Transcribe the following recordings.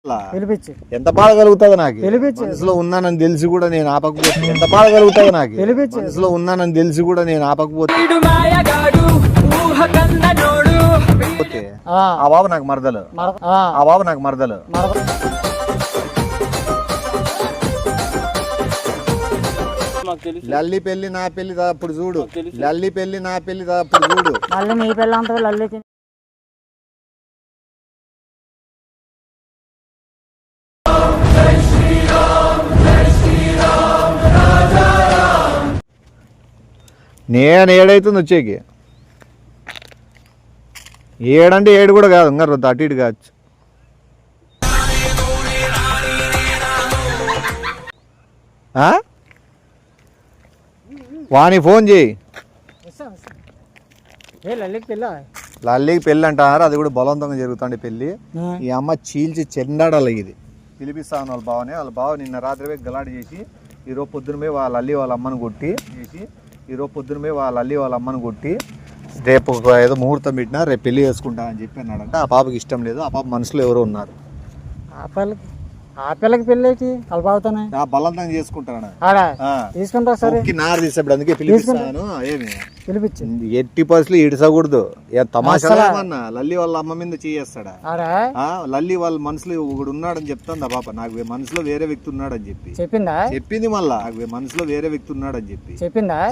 పిలిపించి ఎంత బాధ కలుగుతుంది నాకు మనసులో ఉన్నానని తెలిసి కూడా నేను ఆపకపోతే ఎంత బాధ కలుగుతుంది నాకు పిలిపించి మనసులో ఉన్నానని తెలిసి కూడా నేను ఆపకపోతే ఆ బాబు నాకు మరదలు ఆ బాబు నాకు మరదలు లల్లి పెళ్లి నా పెళ్లి అప్పుడు చూడు లల్లి పెళ్లి నా పెళ్లి అప్పుడు చూడు మళ్ళీ నీ పెళ్ళి అంతా లల్లికి నేను ఏడైతుంది వచ్చేకి ఏడంటే ఏడు కూడా కాదు ఇంకా రొద్దు అటు ఇటు కావచ్చు వాణి ఫోన్ చేయి లల్లికి పెళ్ళి అంటారు అది కూడా బలవంతంగా జరుగుతుంది పెళ్ళి ఈ అమ్మ చీల్చి చెండాడాలి ఇది పిలిపిస్తాను వాళ్ళ బావని వాళ్ళ బావ నిన్న రాత్రి గలాడి చేసి ఈరోజు పొద్దున పోయి వాళ్ళ అల్లి వాళ్ళ అమ్మని కొట్టి రేపు ఏదో ముహూర్తం పెట్టినా రేపు పెళ్లి చేసుకుంటా అని చెప్పి అన్నాడంటే ఆ పాపకి ఇష్టం లేదు ఆ పాప మనసులో ఎవరో ఉన్నారు ఆ పిల్లకి పెళ్ళి కలబావుతానే బలవంతంగా చేసుకుంటాను తీసుకుంటా సరే నారు తీసేప్పుడు అందుకే పిలిపిస్తాను ఏమి పిలిపించింది ఎట్టి పరిస్థితులు ఇడిసకూడదు తమాషా లల్లి వాళ్ళ అమ్మ మీద చేస్తాడా లల్లి వాళ్ళ మనసులో ఒకడు ఉన్నాడని చెప్తాను ఆ పాప నాకు మనసులో వేరే వ్యక్తి ఉన్నాడని చెప్పి చెప్పింది మళ్ళా నాకు మనసులో వేరే వ్యక్తి ఉన్నాడని చెప్పి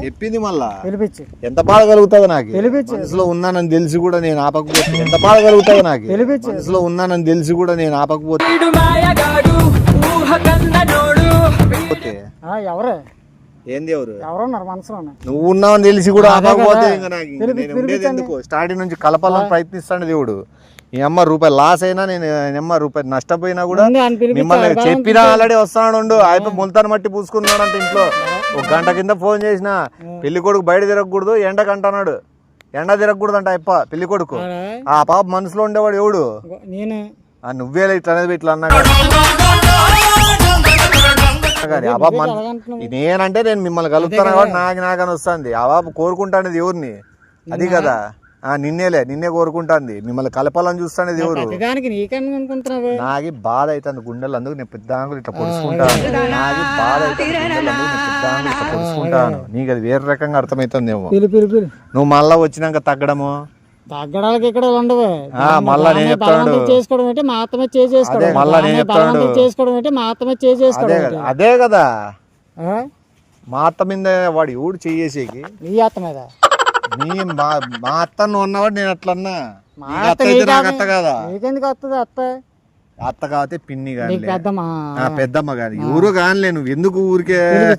చెప్పింది మళ్ళా పిలిపించి ఎంత బాధ కలుగుతుంది నాకు మనసులో ఉన్నానని తెలిసి కూడా నేను ఆపకపోతే ఎంత బాధ కలుగుతుంది నాకు మనసులో ఉన్నానని తెలిసి కూడా నేను ఆపకపోతే ఎవరు ఏంది ఎవరున్నారు మనసులోనే నువ్వు ఉన్నావని తెలిసి కూడా ఆపకపోతే ఎందుకు స్టార్టింగ్ నుంచి కలపాలని ప్రయత్నిస్తాడు దేవుడు ఈ అమ్మ రూపాయి లాస్ అయినా నేను అమ్మ రూపాయి నష్టపోయినా కూడా మిమ్మల్ని చెప్పినా ఆల్రెడీ వస్తాడు ఆయన ముల్తాను మట్టి పూసుకున్నాడు అంటే ఇంట్లో ఒక గంట కింద ఫోన్ చేసిన పెళ్లి కొడుకు బయట తిరగకూడదు ఎండకంటున్నాడు ఎండ తిరగకూడదు అంట అప్ప పెళ్లి కొడుకు ఆ పాప మనసులో ఉండేవాడు ఎవడు నువ్వే ఇట్లా అనేది ఇట్లా అన్నా నేనంటే నేను మిమ్మల్ని కలుగుతాను కాబట్టి నాకని వస్తుంది ఆ బాబు కోరుకుంటానేది ఎవరిని అది కదా నిన్నే కోరుకుంటాంది మిమ్మల్ని కలపాలని చూస్తానేది ఎవరు నాకు బాధ అవుతుంది గుండెలు అందుకు నేను పెద్ద ఇట్లా పొడుచుకుంటాను నాకు బాధ అవుతుంది ఇట్లా పొడుచుకుంటాను నీకు అది వేరే రకంగా అర్థమవుతుందేమో నువ్వు మళ్ళా వచ్చినాక తగ్గడము తగ్గడానికి ఇక్కడ ఉండవు మళ్ళా నేను చెప్తాడు చేసుకోవడం అంటే మాత్రమే చేసుకోవడం మళ్ళా నేను చెప్తాడు చేసుకోవడం అంటే మాత్రమే చేసుకోవడం అదే కదా మా అత్త మీద వాడు ఎవడు చెయ్యేసేకి నీ అత్త మీద మా అత్త నువ్వు ఉన్నవాడు నేను అట్లన్నా నాకు అత్త కదా నీకెందుకు వస్తుంది అత్త కాకపోతే పిన్ని కానీ పెద్దమ్మ కానీ ఎవరు కానిలే నువ్వు ఎందుకు ఊరికే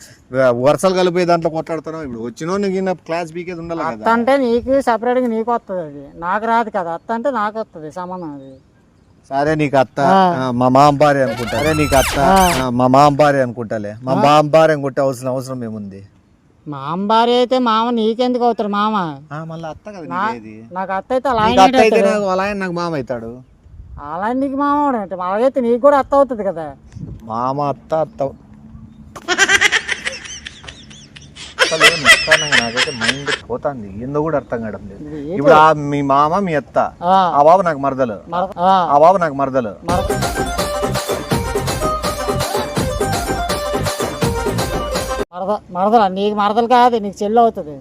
వరుసలు కలిపే దాంట్లో కొట్లాడుతున్నావు ఇప్పుడు వచ్చినా నువ్వు క్లాస్ బీకేది ఉండాలి అత్త అంటే నీకు సపరేట్ గా నీకు వస్తుంది అది నాకు రాదు కదా అత్త అంటే నాకు వస్తుంది సంబంధం అది సరే నీకు అత్త మా మామ భార్య అనుకుంటా నీకు అత్త మా మామ భార్య అనుకుంటాలే మా మామ భార్య అనుకుంటే అవసరం ఏముంది మామ భార్య అయితే మామ నీకెందుకు అవుతాడు మామ మళ్ళీ అత్త కదా నాకు అత్త అయితే అలా నాకు మామ అవుతాడు అలా నీకు మామ అంటే అలాగైతే నీకు కూడా అత్త అవుతుంది కదా మామ అత్త నాకైతే మైండ్ పోతుంది ఏందో కూడా అర్థం కావడం లేదు ఇప్పుడు మీ మామ మీ అత్త ఆ బాబు నాకు మరదలు ఆ బాబు నాకు మరదలు మరదల నీకు మరదలు కాదు నీకు చెల్లి అవుతుంది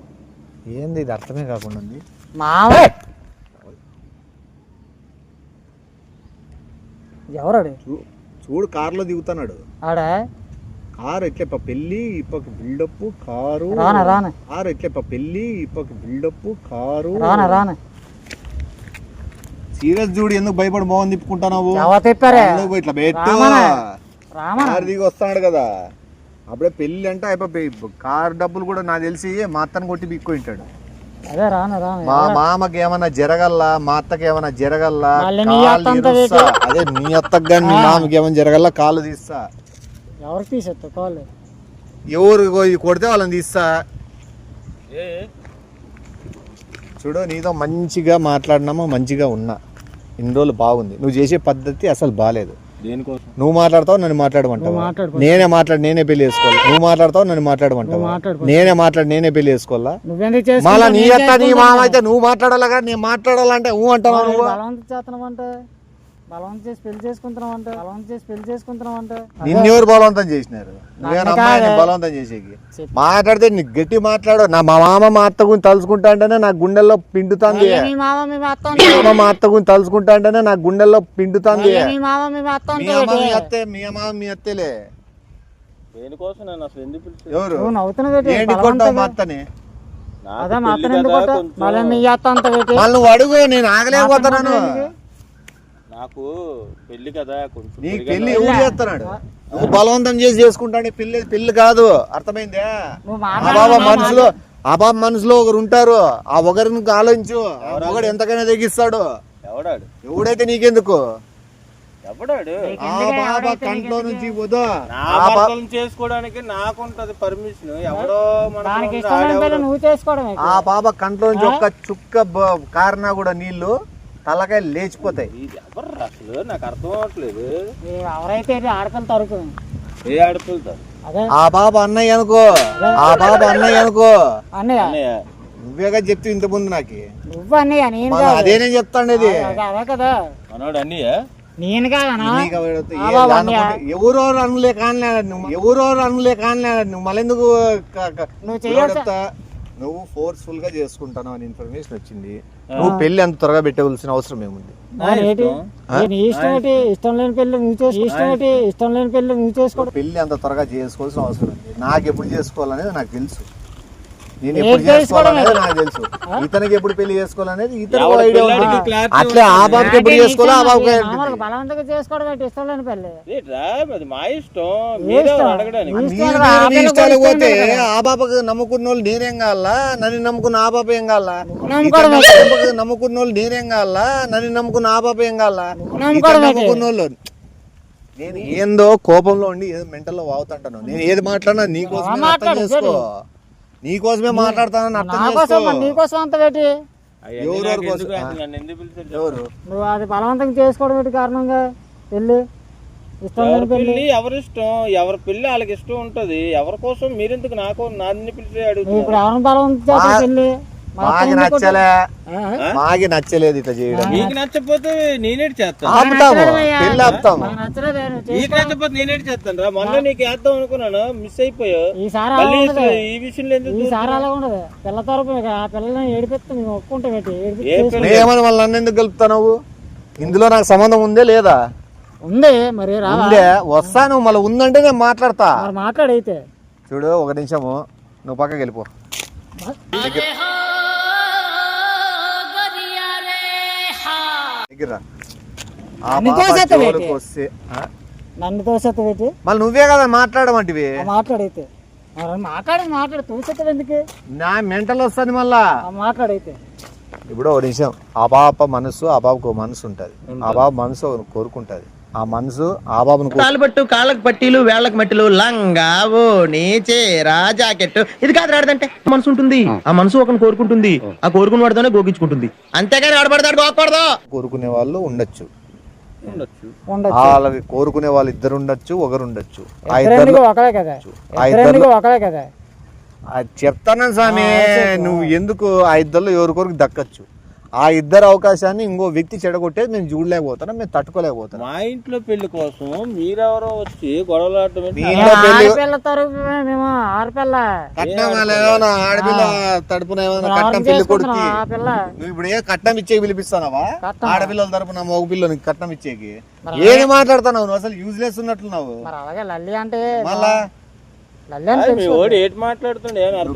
ఏంది ఇది అర్థమే కాకుండా ఉంది మామ ఎవరాడు చూడు కారులో దిగుతున్నాడు ఆడా కారు ఎట్లే పెళ్లి ఇప్పకు బిల్డప్ కారు కారు ఎట్లే పెళ్లి ఇప్పకు బిల్డప్ కారు సీరియస్ చూడు ఎందుకు భయపడి బాగుంది తిప్పుకుంటావు ఇట్లా పెట్టు కారు దిగి వస్తున్నాడు కదా అప్పుడే పెళ్లి అంటే అయిపోయి కారు డబ్బులు కూడా నాకు తెలిసి మా అత్తని కొట్టి బిక్కుంటాడు మా మామకి ఏమన్నా జరగల్లా మా అత్తకి ఏమన్నా జరగల్లా అదే మీ అత్తకి కానీ మీ మామకి ఏమన్నా జరగల్లా కాళ్ళు తీస్తా ఎవరికి తీసేస్తా కాళ్ళు ఎవరు కొడితే వాళ్ళని తీస్తా చూడు నీతో మంచిగా మాట్లాడినామా మంచిగా ఉన్నా ఇన్ని రోజులు బాగుంది నువ్వు చేసే పద్ధతి అసలు బాగాలేదు నువ్వు మాట్లాడతావు నన్ను మాట్లాడమంటావు నేనే పెళ్లి చేసుకోవాలి నువ్వు మాట్లాడతావు నన్ను మాట్లాడమంటావు నేనే పెళ్లి చేసుకోవాలా మళ్ళా నీ అత్త నీ మామ అయితే నువ్వు మాట్లాడాలా నేను మాట్లాడాలంటే అంటావు బలవంతం చేసి పెళ్లి చేసుకుంటున్నావు అంటే నిన్నెవరు బలవంతం చేసినారు? నువ్వేనా అమ్మాయిని బలవంతం చేసేకి? మాట్లాడితే నీకు గట్టి మాట్లాడు. మా మామ మా అత్త గురించి తలుచుకుంటా అంటేనే నా గుండెల్లో పిండుతాంది. మా మామ మా అత్త గురించి తలుచుకుంటా అంటేనే నా గుండెల్లో పిండుతాంది. మీ మామ మీ అత్తేలే. దేనికోసం నేను అసలు ఎందుకు పిలిచి ఎవరు నవ్వుతున్నావు ఏంటి కొట్టావు మా అత్తని? అదే మా అత్తని ఎందుకు కొట్టావు? మళ్ళీ మీ అత్త అంత మళ్ళీ నువ్వు అడుగు, నేను ఆగలేకపోతున్నాను. నాకు పెళ్లి కదా కొంచెం నీకు పెళ్లి ఎవరు చేస్తున్నాడు? నువ్వు బలవంతం చేసి చేసుకుంటాను. పెళ్లి కాదు, అర్థమైందా? ఆ బాబా మనసులో ఒకరు ఉంటారు. ఆ ఒకరిని ఆలోచించు. ఒకడు ఎంతకైనా తెగిస్తాడు. ఎవడాడు? ఎవడైతే నీకెందుకు? ఎవడాడు? ఆ బాబా కంట్లో నుంచి వద్దు. చేసుకోవడానికి నాకుంటది పర్మిషన్. ఎవడో నువ్వు చేసుకోవడం. ఆ బాబా కంట్లో నుంచి ఒక్క చుక్క కారణా కూడా నీళ్లు తలకాయ లేచిపోతాయి. ఎవరు అసలు నాకు అర్థం అవ్వట్లేదు. ఎవరైతే ఆడపిల్ల తరకు ఏ ఆడపిల్లతారు? ఆ బాబా అన్నయ్య అనుకో. అన్నయ్య నువ్వేగా చెప్తూ ఇంత ముందు నాకు. నువ్వు అన్నయ్య నేను అదే నేను చెప్తాను. ఇది అదే కదా మనోడు అన్నయ్య. నేను కాదనా? ఎవరెవరు అనులే కానలేడు నువ్వు మళ్ళీ ఎందుకు నువ్వు ఫోర్స్ఫుల్ గా చేసుకుంటాను అని ఇన్ఫర్మేషన్ వచ్చింది. నువ్వు పెళ్లి అంత త్వరగా పెట్టవలసిన అవసరం ఏముంది? ఇష్టం లేని పెళ్లి నువ్వు చేసుకో. పెళ్లి అంత త్వరగా చేసుకోవాల్సిన అవసరం ఉంది. నాకు ఎప్పుడు చేసుకోవాలనేది నాకు తెలుసు. నేను ఎప్పుడు చేసుకోవాలనేది నాకు తెలుసు. ఇతనికి ఎప్పుడు పెళ్లి చేసుకోవాలనేది ఇతనికి ఐడియా ఉంటుంది. అట్లే ఆ బాబుకి ఎప్పుడు చేసుకోవాలో ఆ బాబుకి బలవంతంగా చేసుకోవడం ఇష్టం లేని పెళ్లి. మా ఇష్టం అడగడానికి ఇష్టాలు పోతే ఆ బాబాకి నమ్ముకున్న వాళ్ళు నేనేం కావాలా? నన్ను నమ్ముకున్న ఆ బాబా ఏం కావాలా? నమ్ముకున్న వాళ్ళు నేనేం కావాలా? నన్ను నమ్ముకున్న ఆ బాబా ఏం కావాలా? నమ్ముకున్న వాళ్ళు నేను ఏందో కోపంలో ఉండి ఏదో మెంటల్లో వాగుతుంటాను. నేను ఏది మాట్లాడినా నీకోసమే అర్థం చేసుకో. నీకోసమే మాట్లాడతానని అర్థం చేసుకో. నీకోసం అంత పెట్టి ఎవరు నువ్వు అది బలవంతంగా చేసుకోవడం ఏంటి కారణంగా? పెళ్లి ఇష్టం లేని పెళ్లి ఎవరిష్టం, ఎవరి పెళ్లి వాళ్ళకి ఇష్టం ఉంటది. ఎవరి కోసం మీరెందుకు నాన్ని పిలిచి అడుగుతున్నారు? ఇప్పుడు ఎవరిని బలవంతం చేస్తా పెళ్లి? మాకి నచ్చలేదు ఇట్లా చేయడం. నీకు నచ్చకపోతే నేనేటి చేస్తాను. పెళ్లి ఆపుతాము. నీకు నచ్చకపోతే నేనేటి చేస్తాను రా. మొన్న నీకు వేద్దాం అనుకున్నాను, మిస్ అయిపోయావు. ఈ విషయంలో ఈసారి అలా ఉండదు. పిల్ల తరపు ఆ పిల్లల్ని ఏడిపిస్తా మేము ఒప్పుకుంటే ఏమని మళ్ళీ నన్ను ఎందుకు కలుపుతావు? ఇందులో నాకు సంబంధం ఉందే లేదా? ఉంది మరి ఉందే. వస్తాను మళ్ళీ ఉందంటే నేను మాట్లాడతా. మాట్లాడైతే చూడు, ఒక నిమిషము నువ్వు పక్కకి వెళ్ళిపో. నన్ను తోసేత్త పెట్టి మళ్ళీ నువ్వే కదా మాట్లాడమంటివి. మాట్లాడైతే మాట్లాడు తోసేత్త ఎందుకు? నా మెంటల్ వస్తుంది మళ్ళా. మాట్లాడైతే ఇప్పుడు ఒక నిమిషం. ఆ బాబు మనసు, ఆ బాబుకు ఒక మనసు ఉంటది. ఆ బాబు మనసు కోరుకుంటది. ఆ మనసు ఆ బాబును కాలుబట్టు, కాళ్ళకు పట్టీలు, వేళ్లకు మట్టిలు, లంగా ఓణి చీర జాకెట్ ఇది కాదు రాడదంటే మనసు ఉంటుంది. ఆ మనసు ఒకరిని కోరుకుంటుంది. ఆ కోరుకున్న వాడితోనే గోగించుకుంటుంది. అంతేగాని ఆడబడతాడు గోకూడదు. కోరుకునే వాళ్ళు ఉండొచ్చు. వాళ్ళకి కోరుకునే వాళ్ళు ఇద్దరు ఉండొచ్చు, ఒకరు ఉండొచ్చు. చెప్తాను స్వామి, నువ్వు ఎందుకు ఆ ఇద్దరు ఎవరికొరకు దక్కచ్చు. ఆ ఇద్దరు అవకాశాన్ని ఇంకో వ్యక్తి చెడగొట్టేది మేము చూడలేకపోతున్నాం, మేము తట్టుకోలేకపోతున్నాం. మా ఇంట్లో పెళ్లి కోసం మీరెవరో వచ్చి గొడవలు ఆడపిల్ల తరపున కట్నం పెళ్లి కొడుకు నువ్వు ఇప్పుడు ఏ కట్నం ఇచ్చేకి పిలిపిస్తానవా? ఆడపిల్లల తరపున మగ పిల్లని కట్నం ఇచ్చేకి ఏది మాట్లాడుతున్నావు? నువ్వు అసలు యూజ్లెస్ ఉన్నట్లున్నావు. మళ్ళా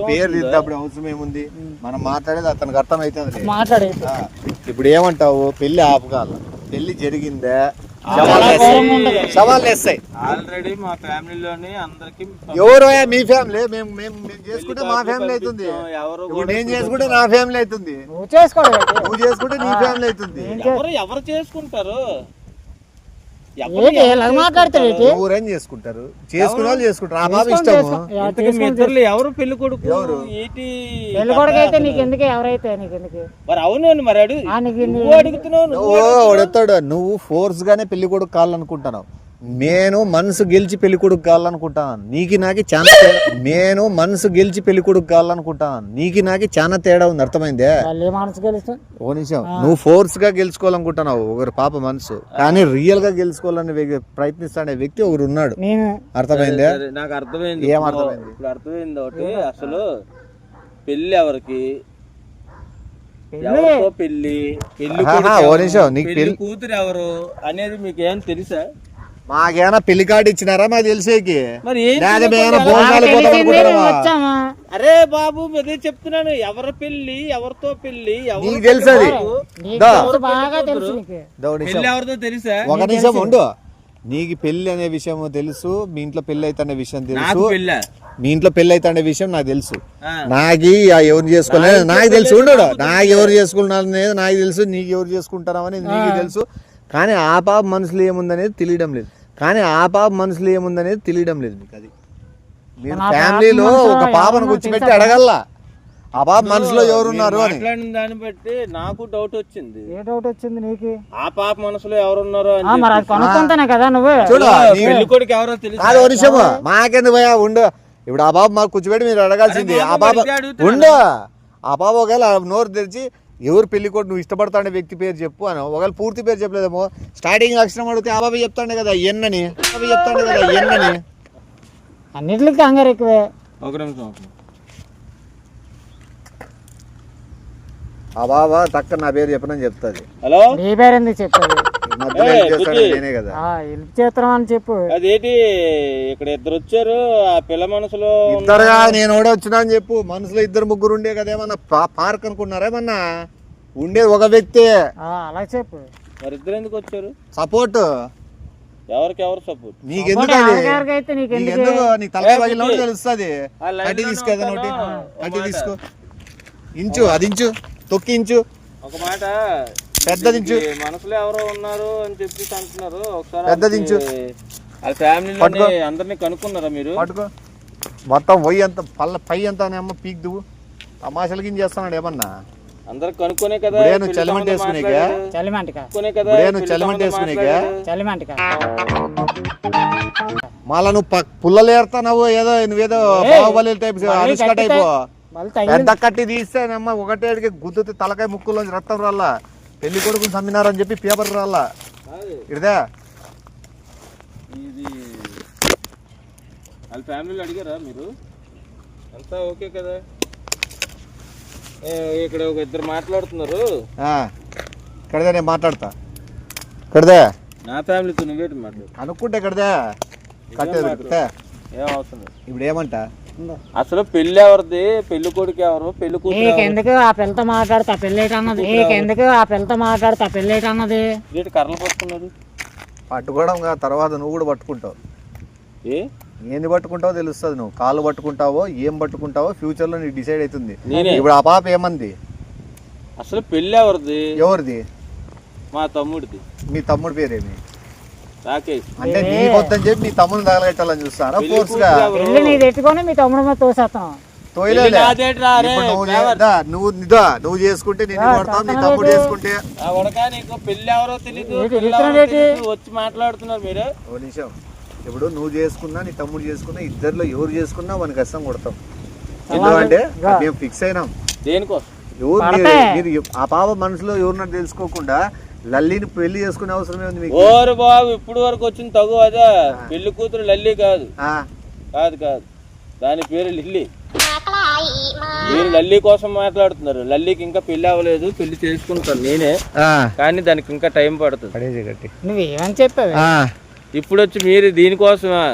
పేరు దిద్దాప్పుడు అవసరం ఏముంది? మనం మాట్లాడేది అతనికి అర్థం అవుతుంది. ఇప్పుడు ఏమంటావు? పెళ్లి ఆపగాల, పెళ్లి జరిగిందా? సవాళ్ళు వేస్తాయి. ఆల్రెడీ మా ఫ్యామిలీలోని అందరికి ఎవరో మీ ఫ్యామిలీ, మేము చేసుకుంటే మా ఫ్యామిలీ అవుతుంది. ఇప్పుడు నేను చేసుకుంటే నా ఫ్యామిలీ అవుతుంది. నువ్వు చేసుకుంటే నీ ఫ్యామిలీ అవుతుంది. ఎవరు చేసుకుంటారు? ఊరేం చేసుకుంటారు? చేసుకునే వాళ్ళు చేసుకుంటారు. ఆ బాబు ఇష్టం. ఎవరు పెళ్లి కొడుకు? ఎవరు పెళ్లి కొడుకు అయితే నీకెందుకు? ఎవరైతే నీకెందుకు? మరి అవును, మరి అడుగుతున్నావు. అడుగుతాడు. నువ్వు ఫోర్స్ గానే పెళ్లి కొడుకు కావాలనుకుంటున్నావు. నేను మనసు గెలిచి పెళ్లి కొడుకు కావాలనుకుంటాను, నీకు నాకి చాలా నేను మనసు గెలిచి పెళ్లి కొడుకు కావాలనుకుంటాను, నీకు నాకి చాలా తేడా ఉంది, అర్థమైందే? ఓ నిమిషం, నువ్వు ఫోర్స్ గా గెలుచుకోవాలనుకుంటున్నావు ఒకరి పాప మనసు, కానీ రియల్ గా గెలుచుకోవాలని ప్రయత్నిస్తాడే వ్యక్తి ఒకరు ఉన్నాడు, అర్థమైందే? నాకు అర్థమైంది. ఏం అర్థమైంది? ఇప్పుడు అర్థమైంది ఒకటి, అసలు పెళ్లి ఎవరికి, ఎవరితో పెళ్లి, పెళ్లి కూతురు ఎవరు అనేది మీకు ఏం తెలుసా? మాకేమైనా పెళ్లి కార్డు ఇచ్చినారా మాకు తెలిసేకి? మరి అరే బాబు అదే చెప్తున్నాను, ఎవరి పెళ్లి, ఎవరితో పెళ్లి, నీకు తెలుసు అది? పెళ్లి ఎవరితో తెలుసా? ఒక నిమిషం ఉండు, నీకు పెళ్లి అనే విషయం తెలుసు, మీ ఇంట్లో పెళ్లి అయితే అనే విషయం తెలుసు, మీ ఇంట్లో పెళ్లి అయితే అనే విషయం నాకు తెలుసు, నాకు ఎవరు చేసుకోలేదు నాకు తెలుసు, ఉండడు నాకు ఎవరు చేసుకున్నారు అనేది నాకు తెలుసు, నీకు ఎవరు చేసుకుంటారా అనేది నీకు తెలుసు, కానీ ఆ పాప మనసులో ఏముందనేది తెలియడం లేదు, మీకు అది మీరు ఫ్యామిలీలో ఒక పాపను కూర్చోబెట్టి అడగల్లా ఆ పాప మనసులో ఎవరున్నారు అని. దాన్ని బట్టి నాకు డౌట్ వచ్చింది. ఏ డౌట్ వచ్చింది నీకు? ఆ పాప మనసులో ఎవరున్నారో కదా నువ్వు చూడు, పెళ్లి కొడుకు ఎవరో తెలుసు. అది ఒక నిమిషం, మాకెందుకు భయ ఉండు, ఇప్పుడు ఆ బాబు మాకు కూర్చోబెట్టి మీరు అడగాల్సింది, ఆ బాబు ఉండు, ఆ బాబు ఒకవేళ నోరు తెరిచి ఎవరు పెళ్లి కొడుకు నువ్వు ఇష్టపడతాడే వ్యక్తి పేరు చెప్పు అని, ఒకవేళ పూర్తి పేరు చెప్పలేదేమో, స్టార్టింగ్ అక్షరం అడిగితే ఆ బాబు చెప్తాండే కదా ఎన్నని, అన్నిటికి కంగారు ఎక్కువే. ఒక నిమిషం, ఆ బాబా తక్క నా పేరు చెప్పనని చెప్తాది. హలో, నీ పేరు ఎందుకు చెప్పాడు? నేనే కదా హెల్ప్ చేస్తాం అని చెప్పు. అదేంటి ఇక్కడ ఇద్దరు వచ్చారు, ఆ పిల్ల మనసులో ఇద్దరుగా నేను కూడా వచ్చినా అని చెప్పు, మనసులో ఇద్దరు ముగ్గురు ఉండే కదా, ఏమన్నా పార్క్ అనుకున్నారా? ఏమన్నా ఉండేది ఒక వ్యక్తి, అలా చెప్పు. మరి ఇద్దరు ఎందుకు వచ్చారు? సపోర్ట్ ఎవరికి ఎవరు సపోర్ట్? నీకెందుకు నీ తలకాయ పగిలినప్పుడు తెలుస్తుంది. కట్టి తీసుకో, ఏదైనా కట్టి తీసుకో, ఇంచు అది ఇంచు తొక్కించు, ఒక మాట పెద్దదించు, మనసులో ఎవరో ఉన్నారు అని చెప్పి అంటున్నారు, ఒకసారి పెద్దదించు, ఆ ఫ్యామిలీ అందరినీ కనుక్కున్నారా మీరు? పట్టుకో మొత్తం పొయ్యి అంత పై అంతా అమ్మ పీక్ దువ్వు, తమాషలకి చేస్తున్నాడు ఏమన్నా, అందరు కనుక్కునే కదా. నువ్వు చలిమంట వేసుకునేగా, మళ్ళా నువ్వు పుల్లలు ఏరుతావు, నువ్వేదో బాహుబలి టైప్ అనుష్క టైపు పెద్ద కట్టి తీస్తేనమ్మా ఒకటేడికి గుద్దుతే తలకాయ ముక్కులోంచి రక్తం రాల్లా, పెళ్లి కొడుకుని చంపినారని చెప్పి పేపర్ రాల్లా, ఇదే ఇది వాళ్ళ ఫ్యామిలీలో అడిగారా మీరు? అంతా ఓకే కదా? ఇక్కడ ఒక ఇద్దరు మాట్లాడుతున్నారు, ఇక్కడదే నేను మాట్లాడతా, ఇక్కడదే నా ఫ్యామిలీతో నువ్వేటి మాట్లాడు అనుకుంటే ఇక్కడదే కట్టే ఏం అవసరం. ఇప్పుడు ఏమంటా అసలు పెళ్లి ఎవరిది, పెళ్లి కొడుకు ఎవరు, పెళ్లి కూతురు ఎందుకు ఆ పిల్లతో మాట్లాడతా పెళ్ళేట అన్నది, వీటి కర్రలు పట్టుకున్నారు, పట్టుకోవడం తర్వాత నువ్వు కూడా పట్టుకుంటావు, ఏంది పట్టుకుంటావో తెలుస్తుంది, నువ్వు కాళ్ళు పట్టుకుంటావో ఏం పట్టుకుంటావో ఫ్యూచర్ లో నీకు డిసైడ్ అవుతుంది. ఇప్పుడు ఆ పాప ఏమంది? అసలు పెళ్లి ఎవరిది? మా తమ్ముడిది. మీ తమ్ముడి పేరేమి? రాకేష్. అంటే నీకొద్దని చెప్పి మీ తమ్ముడు తగలగట్టాలని చూస్తారా ఫోర్స్ గా? తెచ్చుకొని మీ తమ్ముడు మీద తోసేస్తాం. నువ్వు చేసుకుంటే నేను కొడతావు, మీ తమ్ముడు చేసుకుంటే పెళ్లి ఎవరో తెలీదు వచ్చి మాట్లాడుతున్నారు మీరు. ఓ నిమిషం, ఇప్పుడు నువ్వు చేసుకున్నా నీ తమ్ముడు చేసుకున్నా ఇద్దరిలో ఎవరు చేసుకున్నా మనకి కష్టం కొడతాం, ఎందుకంటే మేము ఫిక్స్ అయినాం దేనికోసం. మీరు ఆ పాప మనసులో ఎవరున్నా తెలుసుకోకుండా లల్లిని పెళ్లి చేసుకునే అవసరం ఏముంది మీకు? ఓరు బాబు ఇప్పుడు వరకు వచ్చిన తగు అదా, పెళ్లి కూతురు లల్లి కాదు, దాని పేరు లిల్లీ. మీరు లల్లి కోసం మాట్లాడుతున్నారు, లల్లికి ఇంకా పెళ్లి అవ్వలేదు, పెళ్లి చేసుకుంటాను నేనే, కానీ దానికి ఇంకా టైం పడుతుంది. నువ్వేమని చెప్పావు? ఇప్పుడు వచ్చి మీరు దీనికోసమా?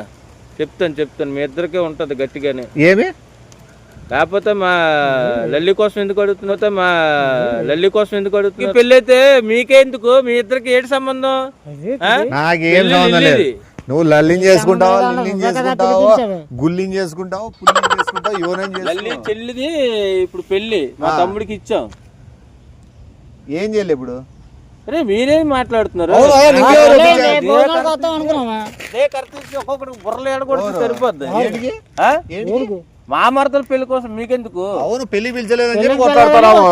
చెప్తాను మీ ఇద్దరికే ఉంటది గట్టిగానే. ఏమి లేకపోతే మా లల్లి కోసం ఎందుకు అడుగుతున్నా, పెళ్లి అయితే మీకెందుకు, మీ ఇద్దరికి ఏంటి సంబంధం? నాకేం సంబంధం లేదు. నువ్వు లల్లిని చేసుకుంటావు, గుల్లిని చేసుకుంటావు, పుల్లిని చేసుకుంటావు, లల్లి చెల్లిది ఇప్పుడు పెళ్లి మా తమ్ముడికి ఇచ్చాం. ఏం చేయలే ఇప్పుడు? అరే మీరేం మాట్లాడుతున్నారు? ఒక్కొక్కడికి బుర్రలు ఏడగొడితే సరిపోద్ది. మా మరదల పెళ్లి కోసం మీకెందుకు? అవును, పెళ్లి పిలిచలేదని చెప్పి కొట్లాడుతున్నాము.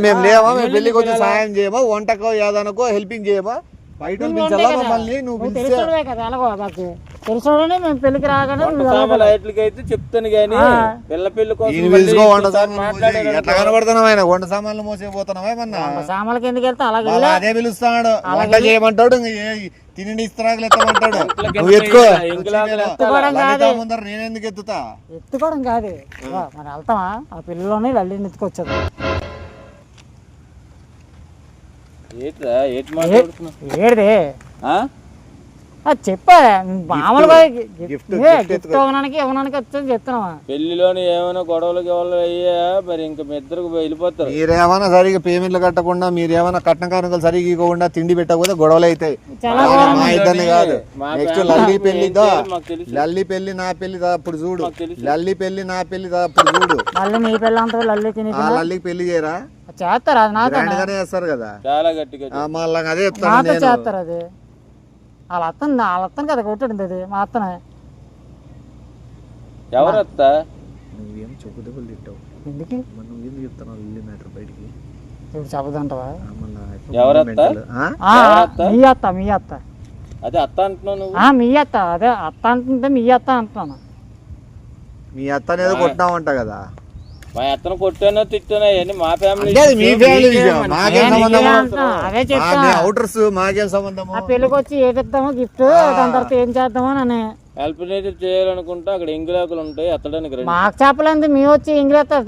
మేము లేవా? మేము పెళ్లికి వచ్చి సాయం చేయమా, వంటకో ఏదనకో హెల్పింగ్ చేయమా? బయట పిలిచాలా మమ్మల్ని? నువ్వు పిలిస్తే తెలుసుడే కదా ఎలాగో మాకు తెలుసుడే మేము పెళ్లికి రాగానే అయితే చెప్తాను గానీ పిల్ల పెళ్లి కోసం పిలుచుకో వంట సామాన్లు ఎట్లా కనబడుతున్నావు ఆయన? వంట సామాన్లు మోసేపోతున్నావా ఏమన్నా? సామాన్లకి ఎందుకు వెళ్తా అలాగే అదే పిలుస్తాడు, వంట చేయమంటాడు, తిని ఇస్తరాకులు ఎత్తమంటాడు. నువ్వు ఎత్తుకో ముందర నేను ఎందుకు ఎత్తుతా? ఎత్తుకోవడం కాదు మరి వెళ్తామా? ఆ పిల్లలోనే లల్లిని ఎత్తుకొచ్చారు. ఏడిదే చెప్పా మామూలుగా గిఫ్ట్ ఇవ్వడానికి వచ్చి చెప్తున్నావా? పెళ్లిలోని ఏమైనా గొడవలు గొడవలు అయ్యా మరి ఇంకా మీ ఇద్దరు వెళ్ళిపోతారు. మీరేమైనా సరిగా పేమెంట్లు కట్టకుండా, మీరేమైనా కట్న కానుకలు సరిగా ఇవ్వకుండా తిండి పెట్టకపోతే గొడవలు అవుతాయి. మా ఇద్దరిని కాదు. నెక్స్ట్ లల్లి పెళ్లితో లల్లి పెళ్లి నా పెళ్లి అప్పుడు చూడు, లల్లి పెళ్లి నా పెళ్లి అప్పుడు చూడు. మళ్ళీ నీ పెళ్ళి అంతా లల్లి తిని లల్లికి పెళ్లి చేయరా? చేస్తారు అది నాతో చేస్తారు కదా, చాలా గట్టిగా మళ్ళీ అదే నాతో చేస్తారు. అది వాళ్ళ అత్తను కదా కొట్టాడు అది మా అత్తనే. ఎవరత్త? నువ్వేం చెప్పు దెబ్బలు తింటావు ఎందుకు? నువ్వేం చెప్తున్నావు ఇల్లు మ్యాటర్ బయటికి? ఇప్పుడు చెప్పదంటావా? ఎవరత్త? మీ అత్త మీ అత్త. అదే అత్త అంటున్నావు నువ్వు? మీ అత్త అదే అత్త అంటుంటే మీ అత్త అంటున్నాను. మీ అత్త అనేది కొట్టినావంట కదా? మా అత్తను కొట్టానో తిట్టానో అవన్నీ మా ఫ్యామిలీ. అదే చెప్తాను. మాకేం సంబంధం? పెళ్లికి వచ్చి ఏదిద్దామో గిఫ్ట్, దాని తర్వాత ఏం చేద్దామో అని హెల్ప్ చేయాలనుకుంటే అక్కడ ఎంగిలాకులు ఉంటాయి ఎత్తడానికి. మాకు చెప్పలేదు, మేము వచ్చి ఎంగిలేస్తారు.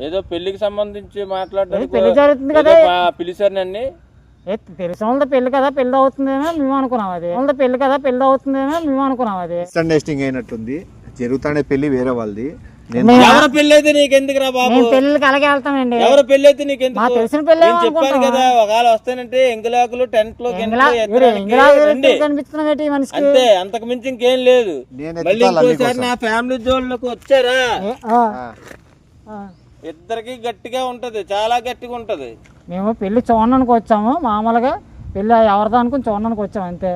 ఏదో పెళ్లికి సంబంధించి మాట్లాడడానికి పెళ్లి జరుగుతుంది కదా, పిలిచారు నన్ను. తెలిసిన వాళ్ళతో పెళ్లి కదా పెళ్లి అవుతుందేమో మేము అనుకున్నాం. అది వాళ్ళతో పెళ్లి కదా పెళ్లి అవుతుందేమో మేము అనుకున్నాం. అది టెస్టింగ్ అయినట్టుంది. జరుగుతానే పెళ్లి వేరే వాళ్ళది. ఎవరి పెళ్లి అయితే నీకెందుకు రా బాబు? పెళ్లికి అలాగే వెళ్తామండి. ఎవరి పెళ్లి అయితే నీకెందుకు? తెలిసిన పెళ్లి చెప్పాను కదా, ఒకవేళ వస్తానంటే ఎంగిలాకులు టెంట్ లో కనిపిస్తున్నాయి మనిషికి. అంతే, అంతకు మించి ఇంకేం లేదు. మళ్ళీ ఇంకోసారి నా ఫ్యామిలీ జోన్లకు వచ్చారా ఇద్దరికి గట్టిగా ఉంటది, చాలా గట్టిగా ఉంటది. మేము పెళ్లి చూడడానికి వచ్చాము, మామూలుగా పెళ్లి ఎవరిదా అనుకుని చూడడానికి వచ్చాము అంతే.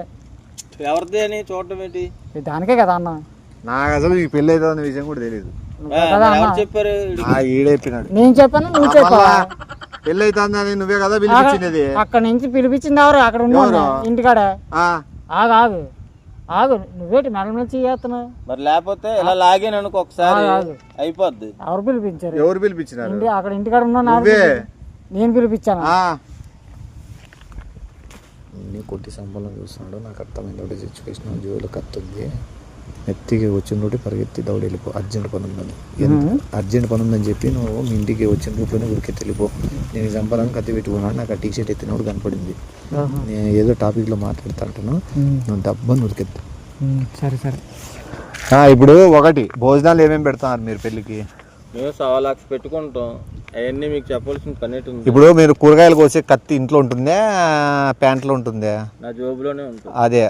ఎవరిది అని చూడటం ఏంటి? దానికే కదా అన్న. నాకు అసలు ఈ పెళ్లి అయితే అన్న విషయం కూడా తెలియదు. చెప్పారు ఈడైపోయినాడు. నేను చెప్పాను, నువ్వు చెప్పావా? పెళ్లి అవుతుందని నువ్వే కదా పిలిపించినది. అక్కడ నుంచి పిలిపించింది ఎవరు? అక్కడ ఉన్నాడు ఇంటికాడ. ఆగు ఆగు ఆగు, నువ్వేటి మెడ నుంచి చేస్తున్నావు మరి? లేకపోతే ఇలా లాగాను అనుకో ఒకసారి అయిపోద్ది. ఎవరు పిలిపించారు? ఎవరు పిలిపించినారు? అక్కడ ఇంటికాడ ఉన్నా నేను పిలిపించాను. కొద్ది సంబంధం చూస్తున్నాడు. నాకు అర్థమైంది ఒకటి సిచ్యువేషన్. జోలు కత్తుంది, ఎత్తికి వచ్చిన పరిగెత్తి దౌడు వెళ్ళిపో. అర్జెంట్ పని ఉందని, అర్జెంట్ పని ఉందని చెప్పి నువ్వు మీ ఇంటికి వచ్చిన రూపంలో ఉరికెత్తి వెళ్ళిపో. నేను చంపాలని కత్తి పెట్టుకున్నాను. నాకు ఆ టీ షర్ట్ ఎత్తినప్పుడు కనపడింది. నేను ఏదో టాపిక్లో మాట్లాడుతా అంటాను, నువ్వు దబ్బని ఉరికెత్తు. సరే సరే. ఇప్పుడు ఒకటి, భోజనాలు ఏమేమి పెడతారు మీరు పెళ్లికి? మేము 1.25 లక్షలు పెట్టుకుంటాం. అవన్నీ మీకు చెప్పాల్సిన పని ఉంటుంది. ఇప్పుడు మీరు కూరగాయలు కోసే కత్తి ఇంట్లో ఉంటుందా, ప్యాంట్లో ఉంటుందా? నా జోబులోనే ఉంటుంది. అదే